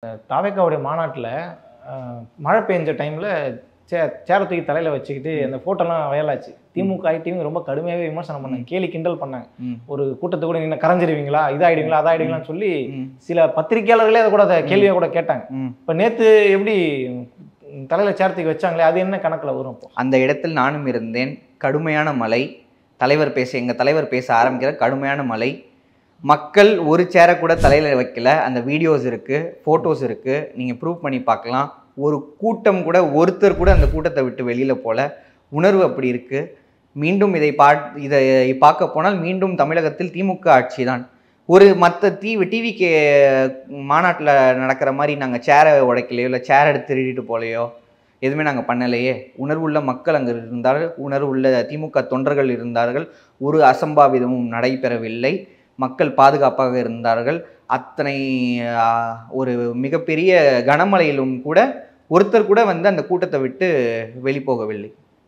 தாவேக்காவுடைய மாநாட்டில் மழை பெஞ்ச டைமில் சேரை தூக்கி தலையில் வச்சுக்கிட்டு அந்த ஃபோட்டோலாம் வயலாச்சு. திமுக ஐடியும் ரொம்ப கடுமையாகவே விமர்சனம் பண்ணாங்க, கேலி கிண்டல் பண்ணாங்க. ஒரு கூட்டத்தை கூட நீங்கள் கரைஞ்சிருவீங்களா, இதாகிடுவீங்களா, அதாகிடுவீங்களான்னு சொல்லி சில பத்திரிகையாளர்களே அதை கூட அதை கேள்வியாக கூட கேட்டாங்க. இப்போ நேற்று எப்படி தலையில் சேர் தூக்கி வச்சாங்களே, அது என்ன கணக்கில் வரும்? அந்த இடத்தில் நானும் இருந்தேன். கடுமையான மழை. எங்கள் தலைவர் பேச ஆரம்பிக்கிற கடுமையான மழை. மக்கள் ஒரு சேரை கூட தலையில் வைக்கல. அந்த வீடியோஸ் இருக்குது, ஃபோட்டோஸ் இருக்குது, நீங்கள் ப்ரூவ் பண்ணி பார்க்கலாம். ஒரு கூட்டம் கூட, ஒருத்தர் கூட அந்த கூட்டத்தை விட்டு வெளியில் போல. உணர்வு அப்படி இருக்குது. மீண்டும் இதை பார்க்க போனால் மீண்டும் தமிழகத்தில் திமுக ஆட்சி தான். ஒரு மற்ற டிவிக்கு மாநாட்டில் நடக்கிற மாதிரி நாங்கள் சேரை உடைக்கலையோ, இல்லை சேரை எடுத்து திருடிட்டு போலையோ, எதுவுமே நாங்கள் பண்ணலையே. உணர்வுள்ள மக்கள் அங்கே இருந்தார்கள், உணர்வுள்ள திமுக தொண்டர்கள் இருந்தார்கள். ஒரு அசம்பாவிதமும் நடைபெறவில்லை. மக்கள் பாதுகாப்பாக இருந்தார்கள். அத்தனை ஒரு மிகப்பெரிய கனமழையிலும் கூட ஒருத்தர் கூட வந்து அந்த கூட்டத்தை விட்டு வெளிப்போகவில்லை.